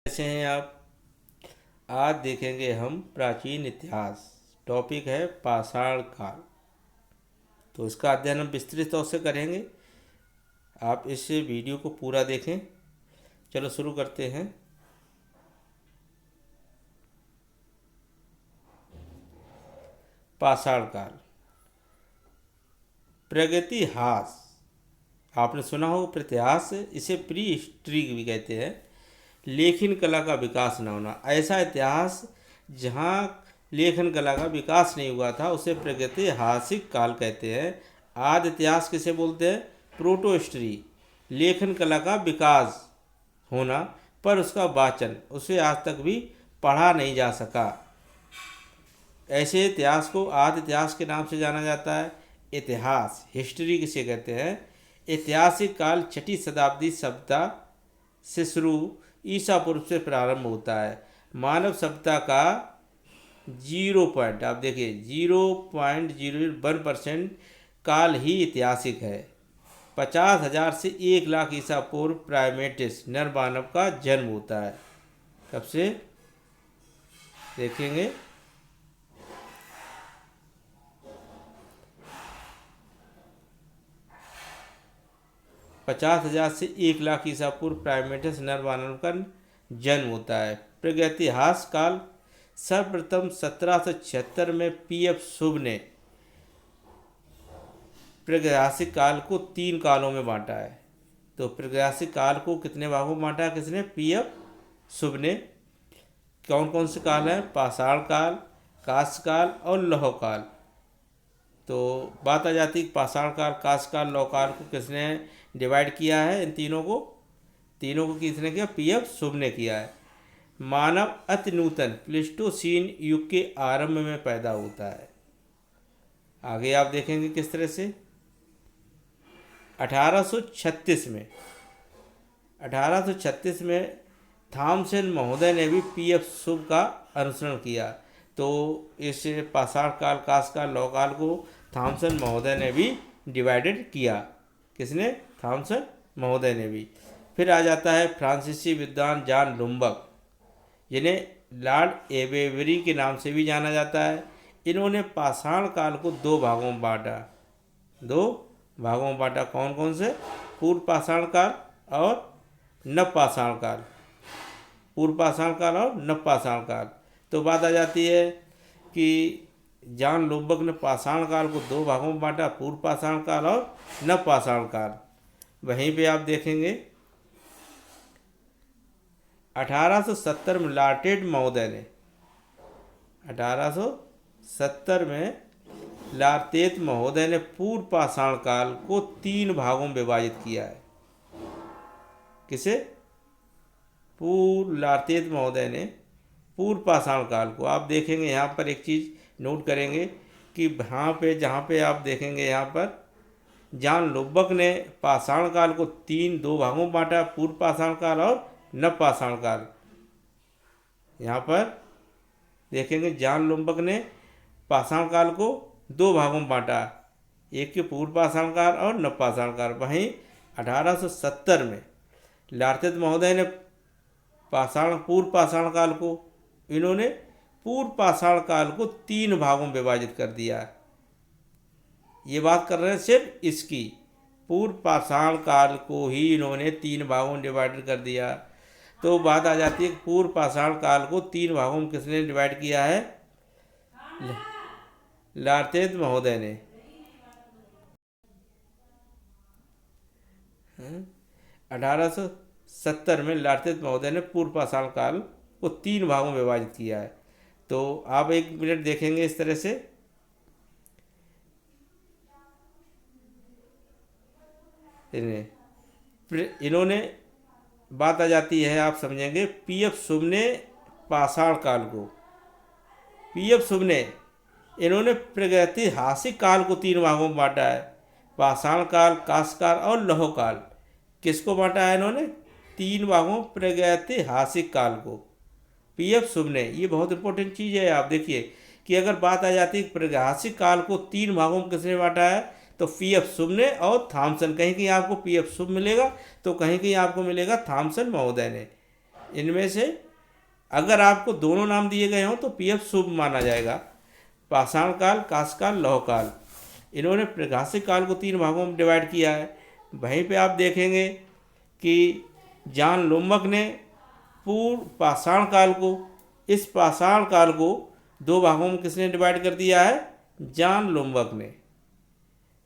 कैसे हैं आप। आज देखेंगे हम प्राचीन इतिहास। टॉपिक है पाषाण काल। तो इसका अध्ययन हम विस्तृत तौर से करेंगे। आप इस वीडियो को पूरा देखें। चलो शुरू करते हैं। पाषाण काल। प्रागैतिहास आपने सुना हो। प्रतिहास इसे प्री हिस्ट्री भी कहते हैं। लेखन कला का विकास न होना, ऐसा इतिहास जहाँ लेखन कला का विकास नहीं हुआ था उसे प्रागैतिहासिक काल कहते हैं। आदि इतिहास किसे बोलते हैं? Proto history. लेखन कला का विकास होना पर उसका वाचन उसे आज तक भी पढ़ा नहीं जा सका। ऐसे इतिहास को आदि इतिहास के नाम से जाना जाता है। इतिहास हिस्ट्री किसे कहते हैं? ऐतिहासिक काल छठी शताब्दी सभ्यता से शुरू ईसा पूर्व से प्रारंभ होता है। मानव सभ्यता का 0 आप देखिए 0.01% काल ही ऐतिहासिक है। 50,000 से 1 लाख ईसा पूर्व प्राइमेटिस नर मानव का जन्म होता है। कब से देखेंगे? 50,000 से 1 लाख ईसा पूर्व प्राइमेटिस नर मानव का जन्म होता है। प्रागैतिहासिक काल सर्वप्रथम 1776 में पी.एफ. शुभ ने प्रागैतिहासिक काल को 3 कालों में बांटा है। तो प्रागैतिहासिक काल को कितने भागों में बांटा है? किसने? पी.एफ. शुभ ने। कौन कौन से काल हैं? पाषाण काल, कांस्य काल और लौह काल। तो बात आ जाती है पाषाण काल, कांस्य काल, लौह काल को किसने डिवाइड किया है? इन तीनों को किसने किया? पी.एफ. शुभ ने किया है। मानव अति नूतन प्लेस्टोसीन युग के आरंभ में पैदा होता है। आगे आप देखेंगे किस तरह से। 1836 में थॉमसन महोदय ने भी पी.एफ. शुभ का अनुसरण किया। तो इस पाषाण काल, कांस्य काल, लौह काल को थॉमसन महोदय ने भी डिवाइडेड किया। किसने? थॉमसन महोदय ने भी। फिर आ जाता है फ्रांसीसी विद्वान जॉन लुम्बक, जिन्हें लॉर्ड एवेबरी के नाम से भी जाना जाता है। इन्होंने पाषाण काल को 2 भागों में बांटा। 2 भागों में बांटा। कौन कौन से? पूर्व पाषाण काल और नव पाषाण काल। पूर्व पाषाण काल और नव पाषाण काल। तो बात आ जाती है कि जॉन लुम्बक ने पाषाण काल को 2 भागों में बांटा, पूर्व पाषाण काल और नव पाषाण काल। वहीं पे आप देखेंगे 1870 में लार्टेड महोदय ने 1870 में लार्तेत महोदय ने पूर्व पाषाण काल को 3 भागों में विभाजित किया है। किसे? लार्तेत महोदय ने पूर्व पाषाण काल को। आप देखेंगे यहाँ पर एक चीज़ नोट करेंगे कि यहाँ पे जहाँ पे आप देखेंगे यहाँ पर जॉन लुम्बक ने पाषाण काल को 2 भागों में बांटा, पूर्व पाषाण काल और नव पाषाण काल। यहाँ पर देखेंगे जॉन लुम्बक ने पाषाण काल को 2 भागों में बांटा, एक के पूर्व पाषाण काल और नव पाषाण काल। वहीं 1870 में लार्तेत महोदय ने पूर्व पाषाण काल को, इन्होंने पूर्व पाषाण काल को 3 भागों में विभाजित कर दिया। ये बात कर रहे हैं सिर्फ इसकी। पूर्व पाषाण काल को ही इन्होंने 3 भागों में डिवाइड कर दिया। तो बात आ जाती है कि पूर्व पाषाण काल को 3 भागों में किसने डिवाइड किया है? लार्तेत महोदय ने। 1870 में लार्तेत महोदय ने पूर्व पाषाण काल को 3 भागों में विभाजित किया है। तो आप 1 मिनट देखेंगे इस तरह से। इन्होंने बात आ जाती है, आप समझेंगे, पी.एफ. शुभ ने पाषाण काल को, पी.एफ. शुभ ने इन्होंने प्रागैतिहासिक काल को 3 भागों में बांटा है। पाषाण काल, कांस्य काल और लौह काल। किसको बांटा है इन्होंने? 3 भागों प्रागैतिहासिक काल को, पी.एफ. शुभ ने। ये बहुत इंपॉर्टेंट चीज़ है। आप देखिए कि अगर बात आ जाती है प्रागैतिहासिक काल को 3 भागों में किसने बांटा है, तो पी.एफ. शुभ ने और थॉमसन। कहीं कहीं आपको पी.एफ. शुभ मिलेगा तो कहीं कहीं आपको मिलेगा थॉमसन महोदय ने। इनमें से अगर आपको दोनों नाम दिए गए हों तो पीएफ शुभ माना जाएगा। पाषाण काल, काश काल, लौह काल। इन्होंने प्रागैतिहासिक काल को 3 भागों में डिवाइड किया है। वहीं पे आप देखेंगे कि जॉन लोम्बक ने पूर्व पाषाण काल को, इस पाषाण काल को 2 भागों में किसने डिवाइड कर दिया है? जॉन लोम्बक ने।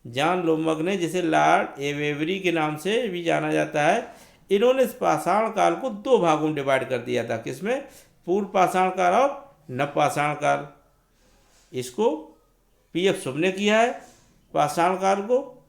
जॉन लोम्बक ने, जिसे लॉर्ड एवेबरी के नाम से भी जाना जाता है, इन्होंने इस पाषाण काल को 2 भागों में डिवाइड कर दिया था। किसमें? पूर्व पाषाण काल और नवपाषाण काल। इसको पीएफ शुभ ने किया है पाषाण काल को,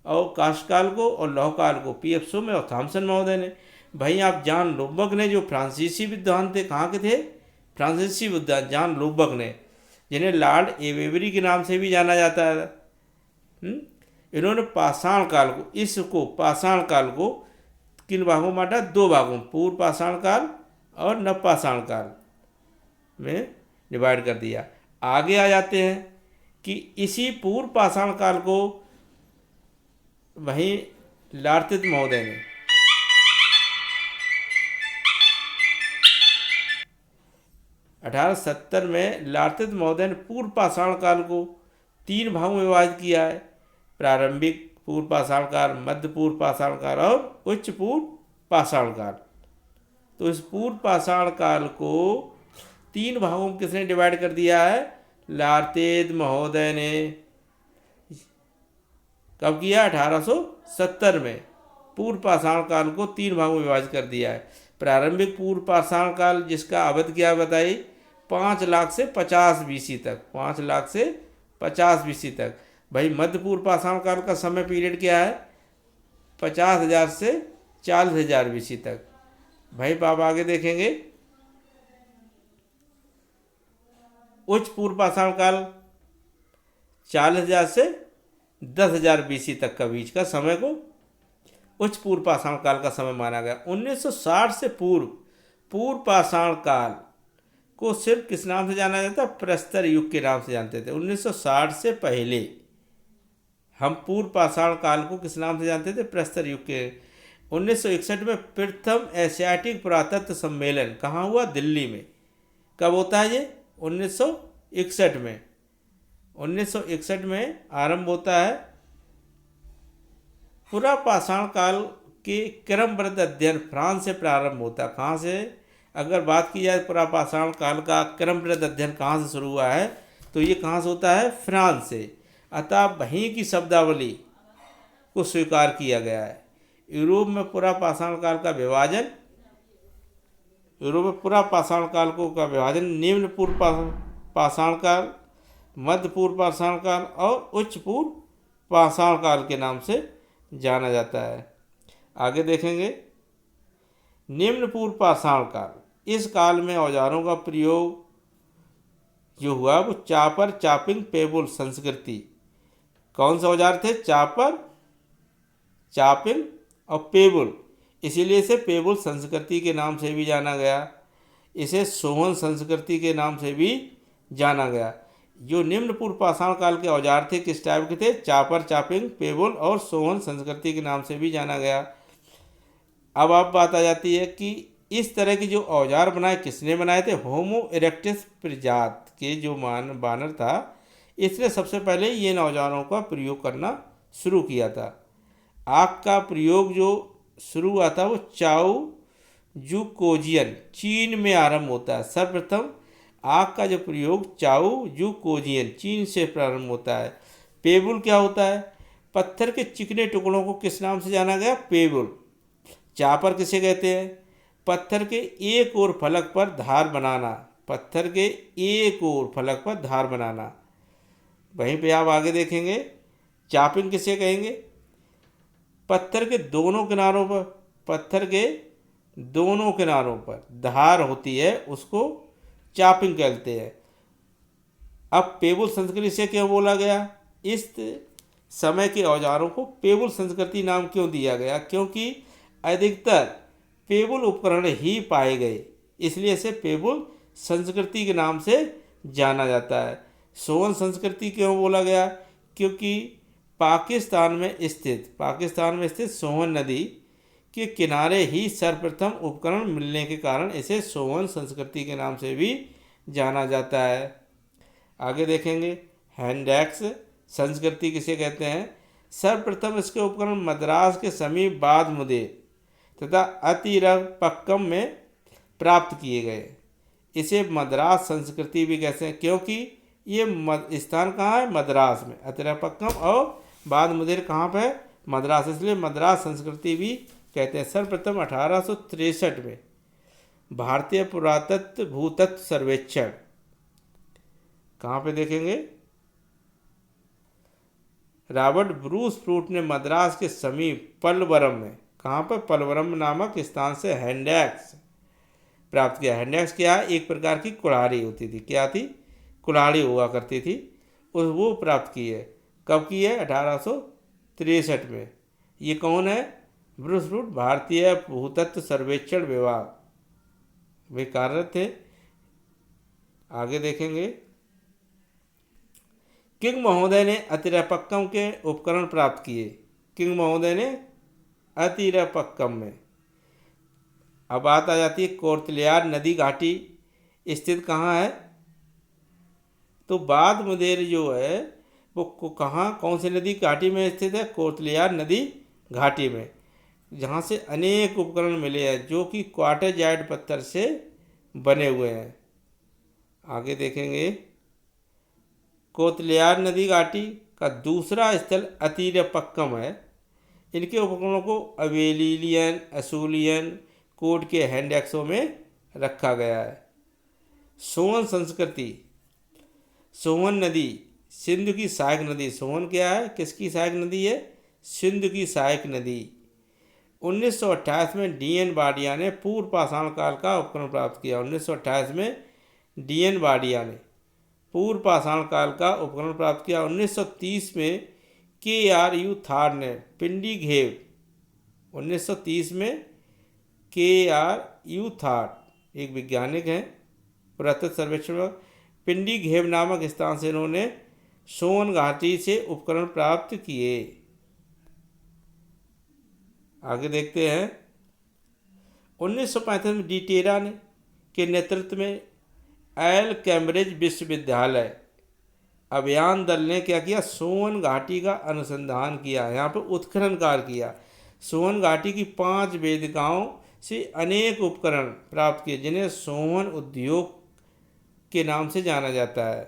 और काश काल को और लौह काल को पीएफ शुभ और थॉमसन महोदय ने। भाई आप जॉन लोम्बक ने, जो फ्रांसीसी विद्वान थे, कहाँ के थे? फ्रांसीसी विद्वान जॉन लोम्बक ने, जिन्हें लॉर्ड एवेबरी के नाम से भी जाना जाता है। इन्होंने पाषाण काल को, इसको पाषाण काल को किन भागों में बांटा? 2 भागों, पूर्व पाषाण काल और नवपाषाण काल में डिवाइड कर दिया। आगे आ जाते हैं कि इसी पूर्व पाषाण काल को वहीं लार्तित महोदय ने 1870 में लार्तित महोदय ने पूर्व पाषाण काल को 3 भागों में विभाजित किया है। प्रारंभिक पूर्व पाषाण काल, मध्य पूर्व पाषाण काल और उच्च पूर्व पाषाण काल। तो इस पूर्व पाषाण काल को 3 भागों में किसने डिवाइड कर दिया है? लार्तित महोदय ने। कब किया? 1870 में पूर्व पाषाण काल को 3 भागों में विभाजित कर दिया है। प्रारंभिक पूर्व पाषाण काल, जिसका अवधि क्या बताई? 5 लाख से 50 बीसी तक, 5 लाख से 50 बीसी तक। भाई मध्य पूर्व पाषाण काल का समय पीरियड क्या है? 50,000 से 40,000 बीसी तक। भाई आप आगे देखेंगे उच्च पूर्व पाषाण काल 40,000 से 10,000 बीसी तक का बीच का समय को उच्च पूर्व पाषाण काल का समय माना गया। 1960 से पूर्व पाषाण काल को सिर्फ किस नाम से जाना जाता? प्रस्तर युग के नाम से जानते थे। 1960 से पहले हम पूर्व पाषाण काल को किस नाम से जानते थे? प्रस्तर युग के। 1961 में प्रथम एशियाटिक पुरातत्व सम्मेलन कहाँ हुआ? दिल्ली में। कब होता है ये? 1961 में। 1961 में आरंभ होता है पूरा पाषाण काल के क्रमबद्ध अध्ययन। फ्रांस से प्रारंभ होता है। कहाँ से? अगर बात की जाए पूरा पाषाण काल का क्रमबद्ध अध्ययन कहाँ से शुरू हुआ है, तो ये कहाँ से होता है? फ्रांस से। अतः वहीं की शब्दावली को स्वीकार किया गया है। यूरोप में पूरा पाषाण काल का विभाजन, निम्न पूर्व पाषाण काल, मध्य पूर्व पाषाण काल और उच्च पूर्व पाषाण काल के नाम से जाना जाता है। आगे देखेंगे निम्न पूर्व पाषाण काल। इस काल में औजारों का प्रयोग जो हुआ वो चापर, चापिंग, पेबुल संस्कृति। कौन से औजार थे? चापर, चापिंग और पेबुल। इसीलिए इसे पेबुल संस्कृति के नाम से भी जाना गया। इसे सोहन संस्कृति के नाम से भी जाना गया। जो निम्न पूर्व पाषाण काल के औजार थे किस टाइप के थे? चापर, चापिंग, पेबुल और सोहन संस्कृति के नाम से भी जाना गया। अब आप बात आ जाती है कि इस तरह के जो औजार बनाए किसने बनाए थे? होमो इरेक्टस प्रजात के जो बानर था, इसने सबसे पहले इन औजारों का प्रयोग करना शुरू किया था। आग का प्रयोग जो शुरू हुआ था वो चाओ जू कोजियन चीन में आरंभ होता है। सर्वप्रथम आग का जो प्रयोग चाओ जू कोजियन चीन से प्रारंभ होता है। पेबुल क्या होता है? पत्थर के चिकने टुकड़ों को किस नाम से जाना गया? पेबुल। चापर किसे कहते हैं? पत्थर के एक ओर फलक पर धार बनाना। पत्थर के एक ओर फलक पर धार बनाना। वहीं पे आप आगे देखेंगे चापिंग किसे कहेंगे? पत्थर के दोनों किनारों पर धार होती है, उसको चापिंग कहते हैं। अब पेबुल संस्कृति से क्यों बोला गया? इस समय के औजारों को पेबुल संस्कृति नाम क्यों दिया गया? क्योंकि अधिकतर पेबुल उपकरण ही पाए गए, इसलिए इसे पेबुल संस्कृति के नाम से जाना जाता है। सोहन संस्कृति क्यों बोला गया? क्योंकि पाकिस्तान में स्थित सोहन नदी के किनारे ही सर्वप्रथम उपकरण मिलने के कारण इसे सोवन संस्कृति के नाम से भी जाना जाता है। आगे देखेंगे हैंड एक्स संस्कृति किसे कहते हैं। सर्वप्रथम इसके उपकरण मद्रास के समीप बादमुदेर तथा अतिरपक्कम में प्राप्त किए गए। इसे मद्रास संस्कृति भी कहते हैं क्योंकि ये स्थान कहाँ है, मद्रास में। अतिरपक्कम और बादमुदेर कहाँ पे, मद्रास, इसलिए मद्रास संस्कृति भी कहते हैं। सर्वप्रथम 1863 में भारतीय पुरातत्व भूतत्व सर्वेक्षण कहाँ पे देखेंगे, रॉबर्ट ब्रूस फ्रूट ने मद्रास के समीप पलवरम में, कहाँ पर, पलवरम नामक स्थान से हैंडैक्स प्राप्त किया। हैंडैक्स क्या है, एक प्रकार की कुल्हाड़ी होती थी। क्या थी, कुल्हाड़ी हुआ करती थी, वो प्राप्त की है। कब की है, 1863 में। ये कौन है, ब्रूस फ्रूट, भारतीय भूतत्व सर्वेक्षण विभाग वे कार्यरत थे। आगे देखेंगे किंग महोदय ने अतिरपक्कम के उपकरण प्राप्त किए। किंग महोदय ने अतिरपक्कम में। अब बात आ जाती है कोर्तलियार नदी घाटी स्थित कहाँ है, तो बादमुदेर जो है वो कहाँ, कौन सी नदी घाटी में स्थित है, कोर्तलियार नदी घाटी में, जहाँ से अनेक उपकरण मिले हैं जो कि क्वार्टरजाइट पत्थर से बने हुए हैं। आगे देखेंगे कोतलियार नदी घाटी का दूसरा स्थल अतिरपक्कम है। इनके उपकरणों को अवेलियन असूलियन कोड के हैंडएक्सों में रखा गया है। सोवन संस्कृति, सोवन नदी सिंधु की सहायक नदी। सोवन क्या है, किसकी सहायक नदी है, सिंधु की सहायक नदी। 1928 में डीएन बाडिया ने पूर्व पाषाण काल का उपकरण प्राप्त किया। 1928 में डीएन बाडिया ने पूर्व पाषाण काल का उपकरण प्राप्त किया। 1930 में KRU थार ने पिंडी घेव, 1930 में KRU थार एक वैज्ञानिक हैं पुरातत्व सर्वेक्षण में, पिंडी घेव नामक स्थान से इन्होंने सोवन घाटी से उपकरण प्राप्त किए। आगे देखते हैं 1935 में डी टेरा ने के नेतृत्व में एल कैम्ब्रिज विश्वविद्यालय अभियान दल ने क्या किया, सोवन घाटी का अनुसंधान किया, यहाँ पर उत्खनन कार्य किया। सोवन घाटी की 5 वेदिकाओं से अनेक उपकरण प्राप्त किए जिन्हें सोवन उद्योग के नाम से जाना जाता है।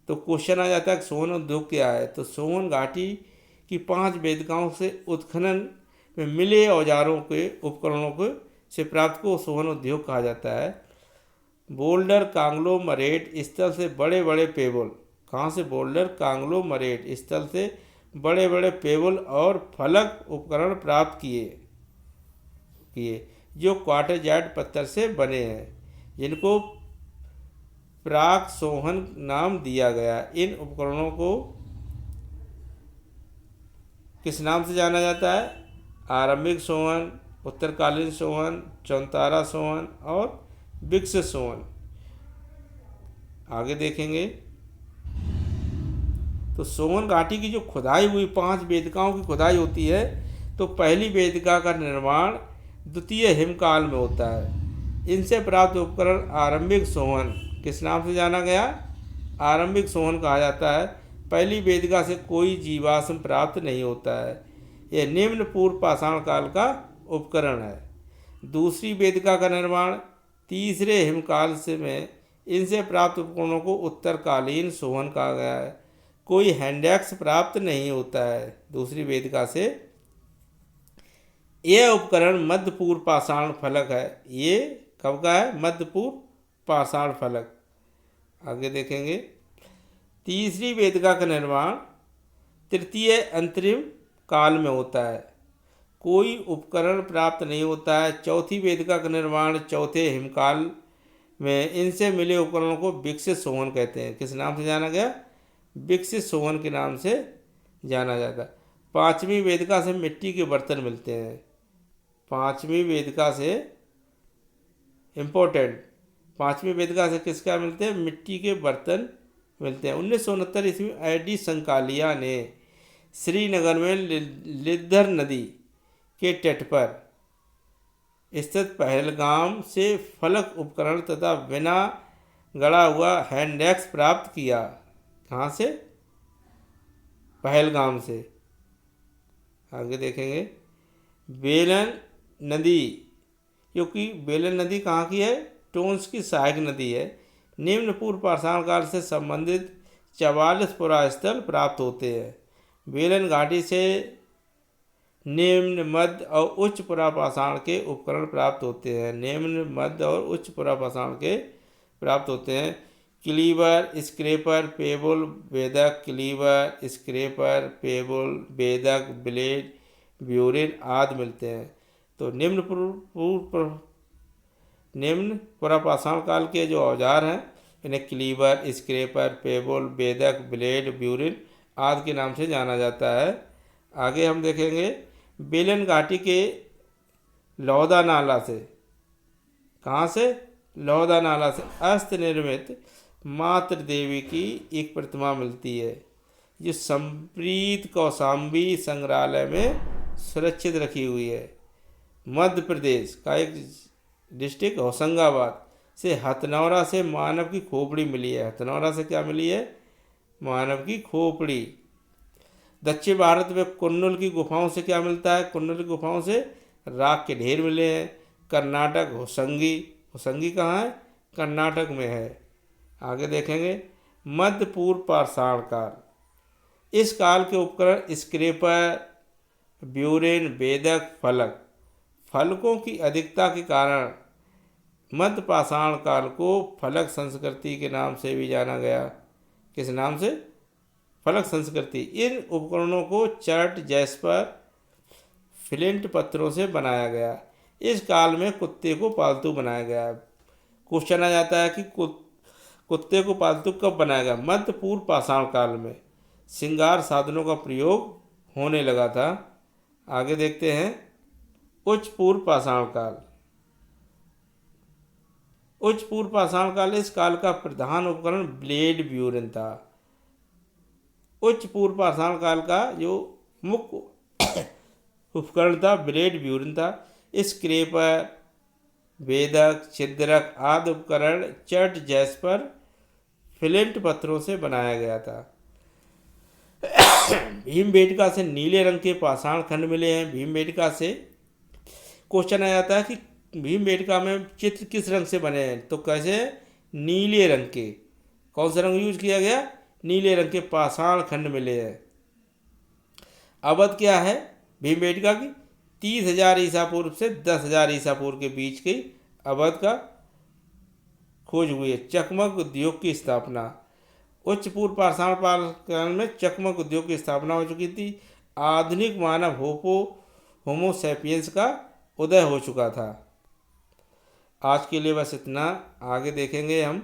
तो क्वेश्चन आ जाता है कि सोवन उद्योग क्या है, तो सोवन घाटी की 5 वेदिकाओं से उत्खनन में मिले औजारों के उपकरणों को से प्राप्त को सोवन उद्योग कहा जाता है। बोल्डर कांग्लोमरेट स्थल से बड़े बड़े पेबल, कहाँ से, बोल्डर कांग्लोमरेट स्थल से बड़े बड़े पेबल और फलक उपकरण प्राप्त किए जो क्वार्टरजाइट पत्थर से बने हैं, जिनको प्राक सोहन नाम दिया गया। इन उपकरणों को किस नाम से जाना जाता है, आरंभिक सोहन, उत्तरकालीन सोहन, चौतारा सोहन और विकसित सोहन। आगे देखेंगे तो सोवन घाटी की जो खुदाई हुई 5 वेदिकाओं की खुदाई होती है, तो पहली वेदिका का निर्माण द्वितीय हिमकाल में होता है। इनसे प्राप्त उपकरण आरंभिक सोहन किस नाम से जाना गया, आरंभिक सोहन कहा जाता है। पहली वेदिका से कोई जीवाश्म प्राप्त नहीं होता है। यह निम्न पूर्व पाषाण काल का उपकरण है। दूसरी वेदिका का निर्माण तीसरे हिमकाल से में इनसे प्राप्त उपकरणों को उत्तरकालीन सोहन कहा गया है। कोई हैंडएक्स प्राप्त नहीं होता है दूसरी वेदिका से। यह उपकरण मध्य पूर्व पाषाण फलक है। ये कब का है, मध्य पूर्व पाषाण फलक। आगे देखेंगे तीसरी वेदिका का निर्माण तृतीय अंतरिम काल में होता है। कोई उपकरण प्राप्त नहीं होता है। चौथी वेदिका का निर्माण चौथे हिमकाल में। इनसे मिले उपकरणों को विकसित सोहन कहते हैं। किस नाम से जाना गया, विकसित सोहन के नाम से जाना जाता है। 5वीं वेदिका से मिट्टी के बर्तन मिलते हैं। 5वीं वेदिका से इम्पोर्टेंट, 5वीं वेदिका से किसका मिलते हैं, मिट्टी के बर्तन मिलते हैं। 1969 ईस्वी में AD संकालिया ने श्रीनगर में लिद्धर नदी के तट पर स्थित पहलगाम से फलक उपकरण तथा बिना गड़ा हुआ हैंडएक्स प्राप्त किया। कहाँ से? पहलगाम से। आगे देखेंगे बेलन नदी, क्योंकि बेलन नदी कहाँ की है? टोंस की सहायक नदी है। निम्न पूर्व पाषाण काल से संबंधित 44 पुरास्थल प्राप्त होते हैं। बेलन घाटी से निम्न, मध्य और उच्च पुरापाषाण के उपकरण प्राप्त होते हैं। निम्न, मध्य और उच्च पुरापाषाण के प्राप्त होते हैं। क्लीवर, स्क्रेपर, पेबल, वेदक, क्लीवर, स्क्रेपर, पेबल, वेदक, ब्लेड, ब्यूरिन आदि मिलते हैं। तो निम्न पुरापाषाण काल के जो औजार हैं इन्हें क्लीवर, स्क्रेपर, पेबल, वेदक, ब्लेड, ब्यूरिन आदि के नाम से जाना जाता है। आगे हम देखेंगे बेलन घाटी के लौदा नाला से, कहाँ से? लौदा नाला से हस्त निर्मित मातृ देवी की एक प्रतिमा मिलती है, जो संप्रीत कौशाम्बी संग्रहालय में सुरक्षित रखी हुई है। मध्य प्रदेश का एक डिस्ट्रिक्ट होशंगाबाद से हथनौरा से मानव की खोपड़ी मिली है। हथनौरा से क्या मिली है? मानव की खोपड़ी। दक्षिण भारत में कुन्नुल की गुफाओं से क्या मिलता है? कुन्नुल की गुफाओं से राख के ढेर मिले हैं। कर्नाटक होसंगी, होसंगी कहाँ है? कर्नाटक में है। आगे देखेंगे मध्य पूर्व पाषाण काल। इस काल के उपकरण स्क्रेपर, ब्यूरेन, वेदक, फलक। फलकों की अधिकता के कारण मध्य पाषाण काल को फलक संस्कृति के नाम से भी जाना गया। किस नाम से? फलक संस्कृति। इन उपकरणों को चर्ट, जैस्पर, फ्लिंट पत्थरों से बनाया गया। इस काल में कुत्ते को पालतू बनाया गया। क्वेश्चन आ जाता है कि कुत्ते को पालतू कब बनाया गया? मध्य पूर्व पाषाण काल में श्रृंगार साधनों का प्रयोग होने लगा था। आगे देखते हैं उच्च पूर्व पाषाण काल। उच्च पूर्व पाषाण काल, इस काल का प्रधान उपकरण ब्लेड, ब्यूरिन था। उच्च पूर्व पाषाण काल का जो मुख्य उपकरण था ब्लेड, ब्यूरिन था। स्क्रेपर, वेदक, छिद्रक आदि उपकरण चर्ट, जैस्पर, फ्लिंट पत्थरों से बनाया गया था। भीमबेटका से नीले रंग के पाषाण खंड मिले हैं। भीमबेटका से क्वेश्चन आ जाता है कि भीमबेटका में चित्र किस रंग से बने हैं? तो कैसे? नीले रंग के। कौन सा रंग यूज किया गया? नीले रंग के पाषाण खंड मिले हैं। अवध क्या है भीमबेटका की? 30,000 ईसा पूर्व से 10,000 ईसा पूर्व के बीच की अवध का खोज हुई है। चकमक उद्योग की स्थापना। उच्च पूर्व पाषाण काल में चकमक उद्योग की स्थापना हो चुकी थी। आधुनिक मानव होमो सैपियंस का उदय हो चुका था। आज के लिए बस इतना। आगे देखेंगे हम